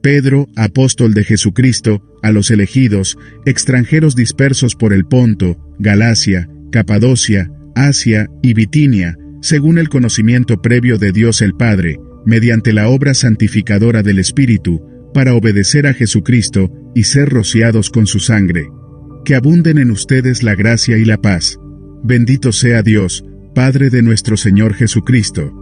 Pedro, apóstol de Jesucristo, a los elegidos, extranjeros dispersos por el Ponto, Galacia, Capadocia, Asia y Bitinia, según el conocimiento previo de Dios el Padre, mediante la obra santificadora del Espíritu, para obedecer a Jesucristo y ser rociados con su sangre. Que abunden en ustedes la gracia y la paz. Bendito sea Dios, Padre de nuestro Señor Jesucristo.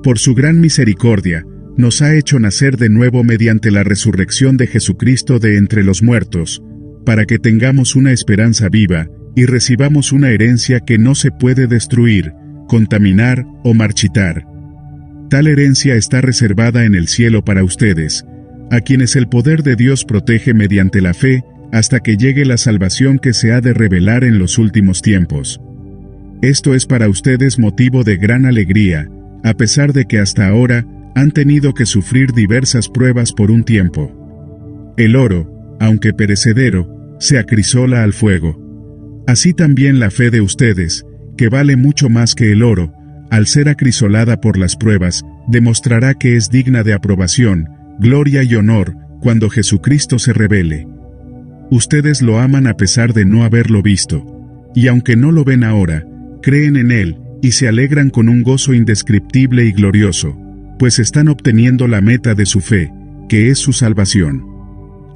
Por su gran misericordia, nos ha hecho nacer de nuevo mediante la resurrección de Jesucristo de entre los muertos, para que tengamos una esperanza viva y recibamos una herencia que no se puede destruir, contaminar o marchitar. Tal herencia está reservada en el cielo para ustedes, a quienes el poder de Dios protege mediante la fe, hasta que llegue la salvación que se ha de revelar en los últimos tiempos. Esto es para ustedes motivo de gran alegría, a pesar de que hasta ahora han tenido que sufrir diversas pruebas por un tiempo. El oro, aunque perecedero, se acrisola al fuego. Así también la fe de ustedes, que vale mucho más que el oro, al ser acrisolada por las pruebas, demostrará que es digna de aprobación, gloria y honor, cuando Jesucristo se revele. Ustedes lo aman a pesar de no haberlo visto, y aunque no lo ven ahora, creen en Él, y se alegran con un gozo indescriptible y glorioso, pues están obteniendo la meta de su fe, que es su salvación.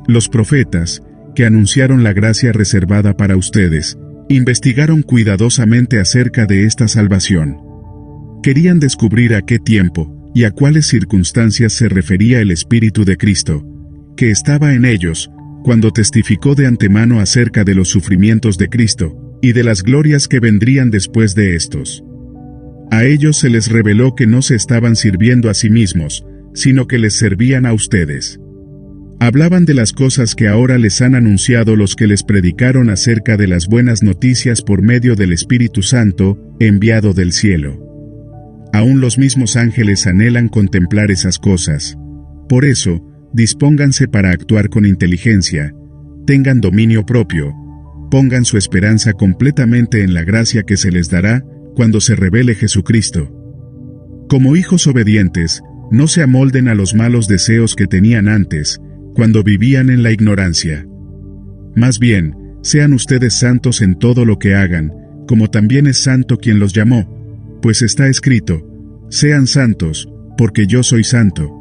Los profetas, que anunciaron la gracia reservada para ustedes, investigaron cuidadosamente acerca de esta salvación. Querían descubrir a qué tiempo y a cuáles circunstancias se refería el Espíritu de Cristo, que estaba en ellos, cuando testificó de antemano acerca de los sufrimientos de Cristo, y de las glorias que vendrían después de estos. A ellos se les reveló que no se estaban sirviendo a sí mismos, sino que les servían a ustedes. Hablaban de las cosas que ahora les han anunciado los que les predicaron acerca de las buenas noticias por medio del Espíritu Santo, enviado del cielo. Aún los mismos ángeles anhelan contemplar esas cosas. Por eso, dispónganse para actuar con inteligencia, tengan dominio propio, pongan su esperanza completamente en la gracia que se les dará cuando se revele Jesucristo. Como hijos obedientes, no se amolden a los malos deseos que tenían antes, cuando vivían en la ignorancia. Más bien, sean ustedes santos en todo lo que hagan, como también es santo quien los llamó, pues está escrito: sean santos, porque yo soy santo.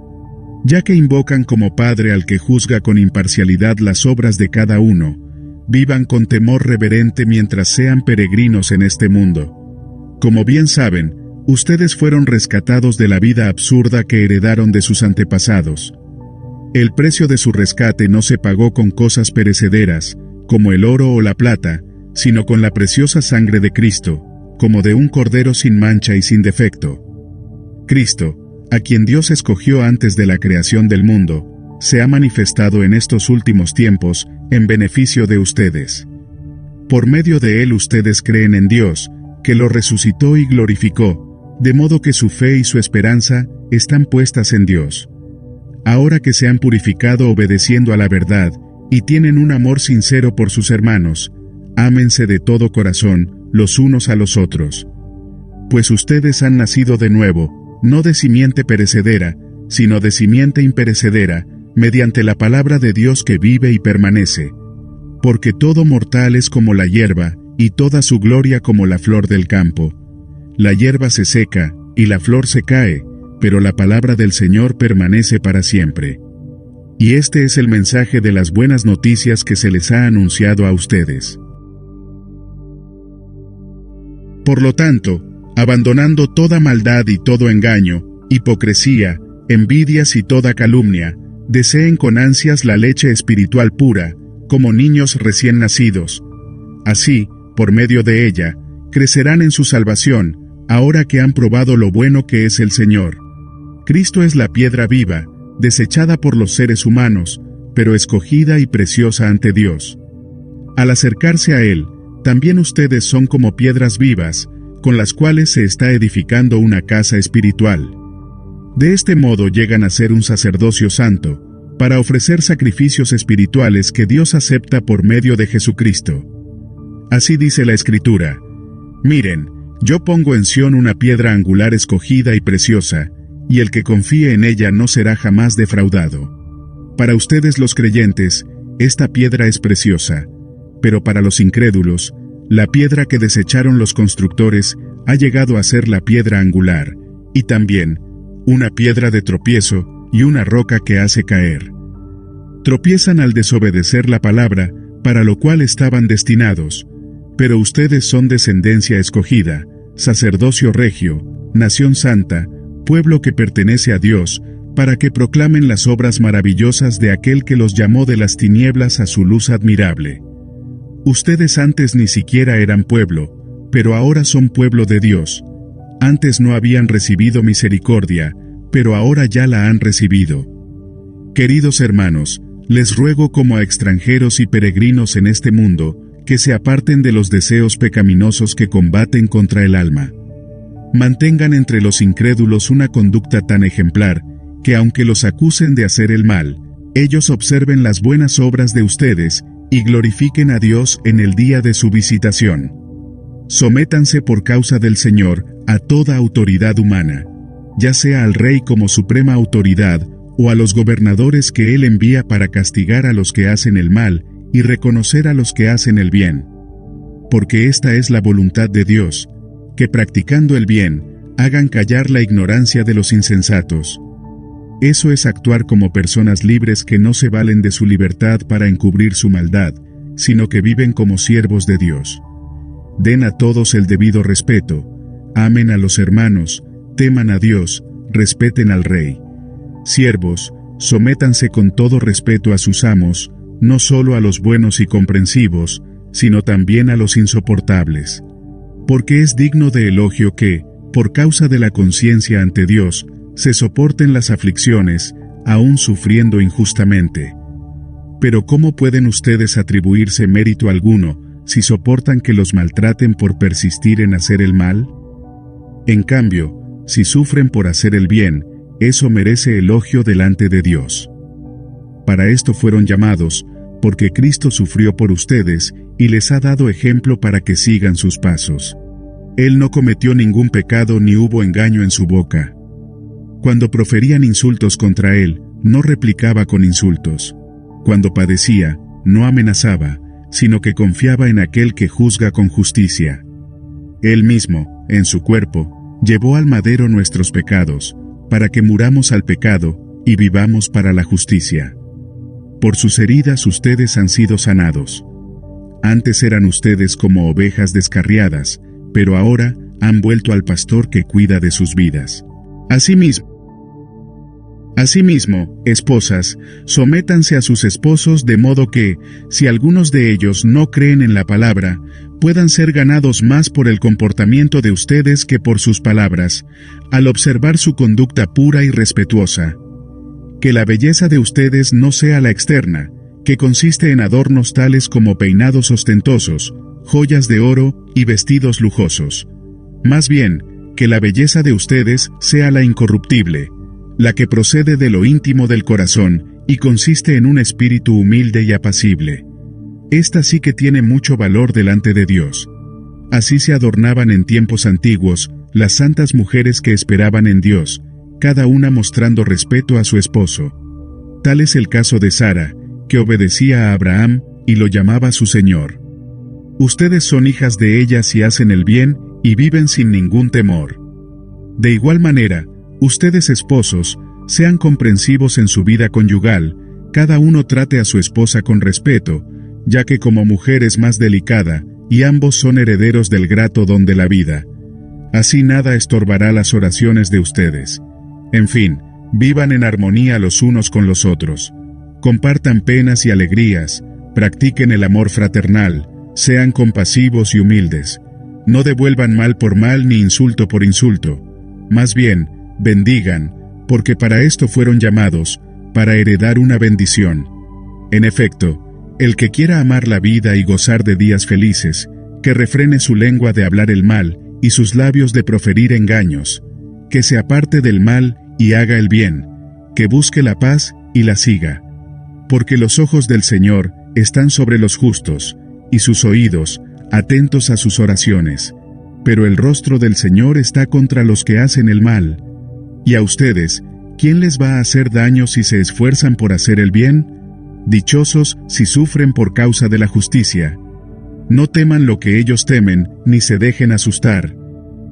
Ya que invocan como Padre al que juzga con imparcialidad las obras de cada uno, vivan con temor reverente mientras sean peregrinos en este mundo. Como bien saben, ustedes fueron rescatados de la vida absurda que heredaron de sus antepasados. El precio de su rescate no se pagó con cosas perecederas, como el oro o la plata, sino con la preciosa sangre de Cristo, como de un cordero sin mancha y sin defecto. Cristo, a quien Dios escogió antes de la creación del mundo, se ha manifestado en estos últimos tiempos en beneficio de ustedes. Por medio de Él ustedes creen en Dios, que lo resucitó y glorificó, de modo que su fe y su esperanza están puestas en Dios. Ahora que se han purificado obedeciendo a la verdad, y tienen un amor sincero por sus hermanos, ámense de todo corazón, los unos a los otros. Pues ustedes han nacido de nuevo, no de simiente perecedera, sino de simiente imperecedera, mediante la palabra de Dios que vive y permanece. Porque todo mortal es como la hierba, y toda su gloria como la flor del campo. La hierba se seca, y la flor se cae, pero la palabra del Señor permanece para siempre. Y este es el mensaje de las buenas noticias que se les ha anunciado a ustedes. Por lo tanto, abandonando toda maldad y todo engaño, hipocresía, envidias y toda calumnia, deseen con ansias la leche espiritual pura, como niños recién nacidos. Así, por medio de ella, crecerán en su salvación, ahora que han probado lo bueno que es el Señor. Cristo es la piedra viva, desechada por los seres humanos, pero escogida y preciosa ante Dios. Al acercarse a Él, también ustedes son como piedras vivas, con las cuales se está edificando una casa espiritual. De este modo llegan a ser un sacerdocio santo, para ofrecer sacrificios espirituales que Dios acepta por medio de Jesucristo. Así dice la Escritura: miren, yo pongo en Sión una piedra angular escogida y preciosa, y el que confíe en ella no será jamás defraudado. Para ustedes los creyentes, esta piedra es preciosa, pero para los incrédulos, la piedra que desecharon los constructores ha llegado a ser la piedra angular, y también una piedra de tropiezo y una roca que hace caer. Tropiezan al desobedecer la palabra, para lo cual estaban destinados, pero ustedes son descendencia escogida, sacerdocio regio, nación santa, pueblo que pertenece a Dios, para que proclamen las obras maravillosas de aquel que los llamó de las tinieblas a su luz admirable. Ustedes antes ni siquiera eran pueblo, pero ahora son pueblo de Dios. Antes no habían recibido misericordia, pero ahora ya la han recibido. Queridos hermanos, les ruego como a extranjeros y peregrinos en este mundo, que se aparten de los deseos pecaminosos que combaten contra el alma. Mantengan entre los incrédulos una conducta tan ejemplar, que aunque los acusen de hacer el mal, ellos observen las buenas obras de ustedes, y glorifiquen a Dios en el día de su visitación. Sométanse por causa del Señor a toda autoridad humana, ya sea al rey como suprema autoridad, o a los gobernadores que él envía para castigar a los que hacen el mal, y reconocer a los que hacen el bien. Porque esta es la voluntad de Dios, que practicando el bien, hagan callar la ignorancia de los insensatos. Eso es actuar como personas libres que no se valen de su libertad para encubrir su maldad, sino que viven como siervos de Dios. Den a todos el debido respeto, amen a los hermanos, teman a Dios, respeten al rey. Siervos, sométanse con todo respeto a sus amos, no solo a los buenos y comprensivos, sino también a los insoportables. Porque es digno de elogio que, por causa de la conciencia ante Dios, se soporten las aflicciones, aún sufriendo injustamente. Pero ¿cómo pueden ustedes atribuirse mérito alguno, si soportan que los maltraten por persistir en hacer el mal? En cambio, si sufren por hacer el bien, eso merece elogio delante de Dios. Para esto fueron llamados, porque Cristo sufrió por ustedes, y les ha dado ejemplo para que sigan sus pasos. Él no cometió ningún pecado ni hubo engaño en su boca. Cuando proferían insultos contra él, no replicaba con insultos. Cuando padecía, no amenazaba, sino que confiaba en aquel que juzga con justicia. Él mismo, en su cuerpo, llevó al madero nuestros pecados, para que muramos al pecado, y vivamos para la justicia. Por sus heridas ustedes han sido sanados. Antes eran ustedes como ovejas descarriadas, pero ahora han vuelto al pastor que cuida de sus vidas. Asimismo, esposas, sométanse a sus esposos de modo que, si algunos de ellos no creen en la palabra, puedan ser ganados más por el comportamiento de ustedes que por sus palabras, al observar su conducta pura y respetuosa. Que la belleza de ustedes no sea la externa, que consiste en adornos tales como peinados ostentosos, joyas de oro y vestidos lujosos. Más bien, que la belleza de ustedes sea la incorruptible, la que procede de lo íntimo del corazón y consiste en un espíritu humilde y apacible. Esta sí que tiene mucho valor delante de Dios. Así se adornaban en tiempos antiguos las santas mujeres que esperaban en Dios, cada una mostrando respeto a su esposo. Tal es el caso de Sara, que obedecía a Abraham y lo llamaba su Señor. Ustedes son hijas de ella si hacen el bien y viven sin ningún temor. De igual manera, ustedes esposos, sean comprensivos en su vida conyugal, cada uno trate a su esposa con respeto, ya que como mujer es más delicada, y ambos son herederos del grato don de la vida. Así nada estorbará las oraciones de ustedes. En fin, vivan en armonía los unos con los otros. Compartan penas y alegrías, practiquen el amor fraternal, sean compasivos y humildes. No devuelvan mal por mal ni insulto por insulto. Más bien, bendigan, porque para esto fueron llamados, para heredar una bendición. En efecto, el que quiera amar la vida y gozar de días felices, que refrene su lengua de hablar el mal y sus labios de proferir engaños, que se aparte del mal y haga el bien, que busque la paz y la siga. Porque los ojos del Señor están sobre los justos, y sus oídos atentos a sus oraciones, pero el rostro del Señor está contra los que hacen el mal. Y a ustedes, ¿quién les va a hacer daño si se esfuerzan por hacer el bien? Dichosos si sufren por causa de la justicia. No teman lo que ellos temen, ni se dejen asustar.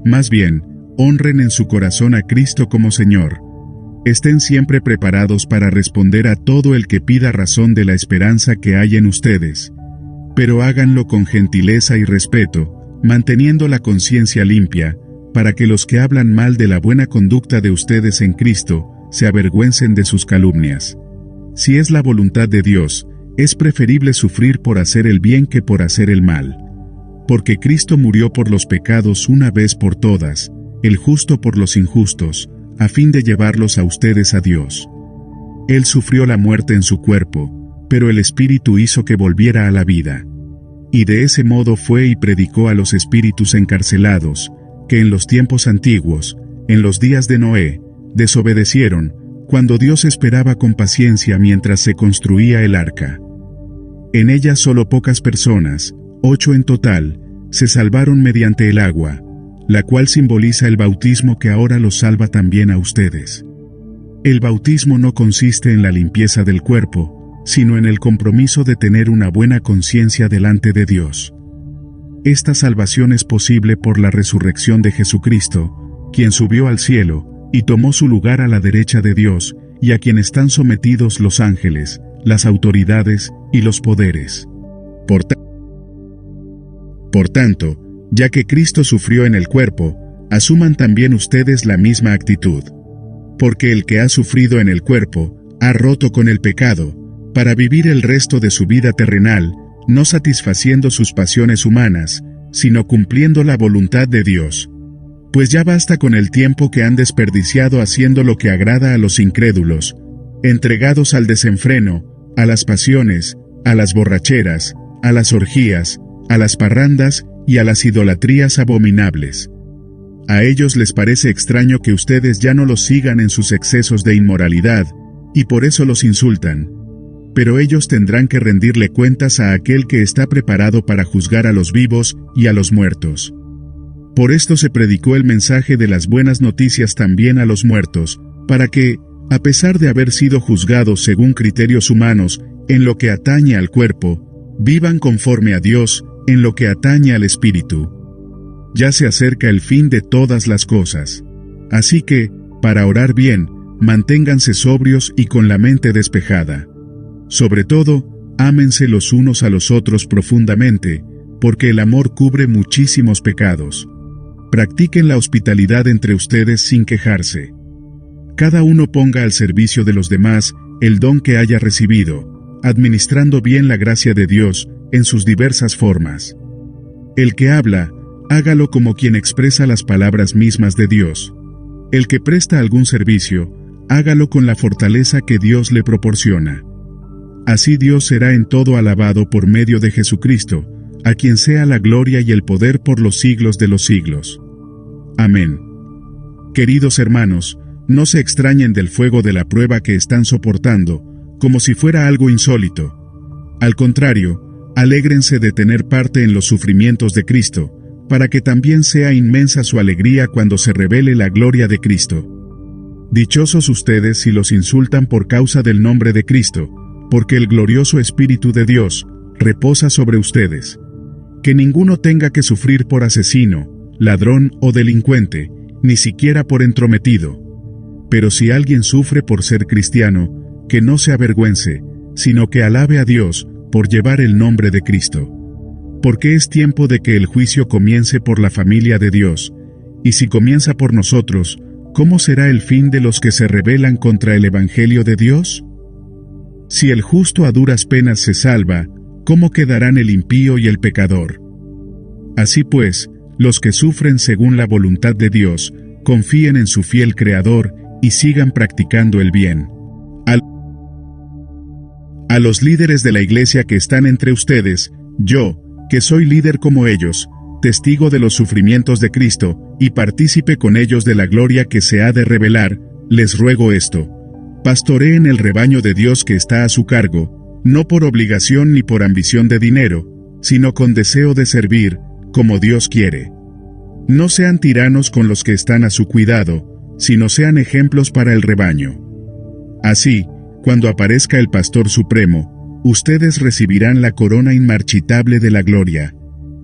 Más bien, honren en su corazón a Cristo como Señor. Estén siempre preparados para responder a todo el que pida razón de la esperanza que hay en ustedes. Pero háganlo con gentileza y respeto, manteniendo la conciencia limpia, para que los que hablan mal de la buena conducta de ustedes en Cristo se avergüencen de sus calumnias. Si es la voluntad de Dios, es preferible sufrir por hacer el bien que por hacer el mal. Porque Cristo murió por los pecados una vez por todas, el justo por los injustos, a fin de llevarlos a ustedes a Dios. Él sufrió la muerte en su cuerpo, pero el Espíritu hizo que volviera a la vida. Y de ese modo fue y predicó a los espíritus encarcelados, que en los tiempos antiguos, en los días de Noé, desobedecieron, cuando Dios esperaba con paciencia mientras se construía el arca. En ella solo pocas personas, 8 en total, se salvaron mediante el agua, la cual simboliza el bautismo que ahora los salva también a ustedes. El bautismo no consiste en la limpieza del cuerpo, sino en el compromiso de tener una buena conciencia delante de Dios. Esta salvación es posible por la resurrección de Jesucristo, quien subió al cielo, y tomó su lugar a la derecha de Dios, y a quien están sometidos los ángeles, las autoridades y los poderes. Por tanto, ya que Cristo sufrió en el cuerpo, asuman también ustedes la misma actitud. Porque el que ha sufrido en el cuerpo, ha roto con el pecado, para vivir el resto de su vida terrenal, no satisfaciendo sus pasiones humanas, sino cumpliendo la voluntad de Dios. Pues ya basta con el tiempo que han desperdiciado haciendo lo que agrada a los incrédulos, entregados al desenfreno, a las pasiones, a las borracheras, a las orgías, a las parrandas y a las idolatrías abominables. A ellos les parece extraño que ustedes ya no los sigan en sus excesos de inmoralidad, y por eso los insultan. Pero ellos tendrán que rendirle cuentas a aquel que está preparado para juzgar a los vivos y a los muertos. Por esto se predicó el mensaje de las buenas noticias también a los muertos, para que, a pesar de haber sido juzgados según criterios humanos en lo que atañe al cuerpo, vivan conforme a Dios en lo que atañe al espíritu. Ya se acerca el fin de todas las cosas. Así que, para orar bien, manténganse sobrios y con la mente despejada. Sobre todo, ámense los unos a los otros profundamente, porque el amor cubre muchísimos pecados. Practiquen la hospitalidad entre ustedes sin quejarse. Cada uno ponga al servicio de los demás el don que haya recibido, administrando bien la gracia de Dios en sus diversas formas. El que habla, hágalo como quien expresa las palabras mismas de Dios. El que presta algún servicio, hágalo con la fortaleza que Dios le proporciona. Así Dios será en todo alabado por medio de Jesucristo, a quien sea la gloria y el poder por los siglos de los siglos. Amén. Queridos hermanos, no se extrañen del fuego de la prueba que están soportando, como si fuera algo insólito. Al contrario, alégrense de tener parte en los sufrimientos de Cristo, para que también sea inmensa su alegría cuando se revele la gloria de Cristo. Dichosos ustedes si los insultan por causa del nombre de Cristo, porque el glorioso Espíritu de Dios reposa sobre ustedes. Que ninguno tenga que sufrir por asesino, ladrón o delincuente, ni siquiera por entrometido. Pero si alguien sufre por ser cristiano, que no se avergüence, sino que alabe a Dios por llevar el nombre de Cristo. Porque es tiempo de que el juicio comience por la familia de Dios, y si comienza por nosotros, ¿cómo será el fin de los que se rebelan contra el Evangelio de Dios? Si el justo a duras penas se salva, ¿cómo quedarán el impío y el pecador? Así pues, los que sufren según la voluntad de Dios, confíen en su fiel Creador y sigan practicando el bien. A los líderes de la iglesia que están entre ustedes, yo, que soy líder como ellos, testigo de los sufrimientos de Cristo, y partícipe con ellos de la gloria que se ha de revelar, les ruego esto: pastoreen el rebaño de Dios que está a su cargo, no por obligación ni por ambición de dinero, sino con deseo de servir, como Dios quiere. No sean tiranos con los que están a su cuidado, sino sean ejemplos para el rebaño. Así, cuando aparezca el Pastor Supremo, ustedes recibirán la corona inmarchitable de la gloria.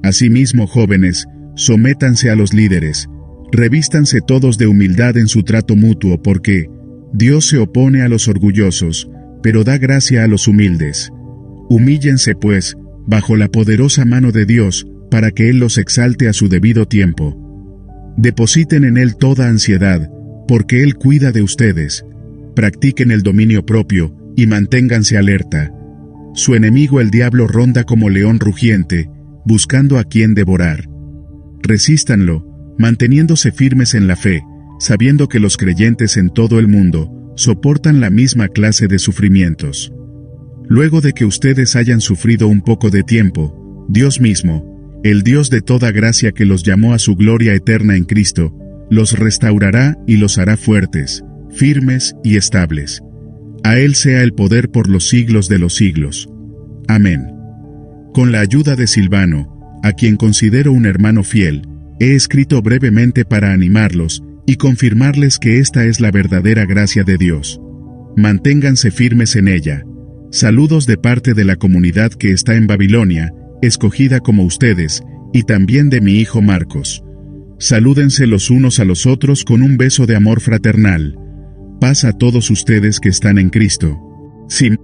Asimismo, jóvenes, sométanse a los líderes, revístanse todos de humildad en su trato mutuo, porque Dios se opone a los orgullosos, pero da gracia a los humildes. Humíllense, pues, bajo la poderosa mano de Dios, para que Él los exalte a su debido tiempo. Depositen en Él toda ansiedad, porque Él cuida de ustedes. Practiquen el dominio propio, y manténganse alerta. Su enemigo el diablo ronda como león rugiente, buscando a quien devorar. Resístanlo, manteniéndose firmes en la fe, sabiendo que los creyentes en todo el mundo soportan la misma clase de sufrimientos. Luego de que ustedes hayan sufrido un poco de tiempo, Dios mismo, el Dios de toda gracia que los llamó a su gloria eterna en Cristo, los restaurará y los hará fuertes, firmes y estables. A Él sea el poder por los siglos de los siglos. Amén. Con la ayuda de Silvano, a quien considero un hermano fiel, he escrito brevemente para animarlos y confirmarles que esta es la verdadera gracia de Dios. Manténganse firmes en ella. Saludos de parte de la comunidad que está en Babilonia, escogida como ustedes, y también de mi hijo Marcos. Salúdense los unos a los otros con un beso de amor fraternal. Paz a todos ustedes que están en Cristo. Sim.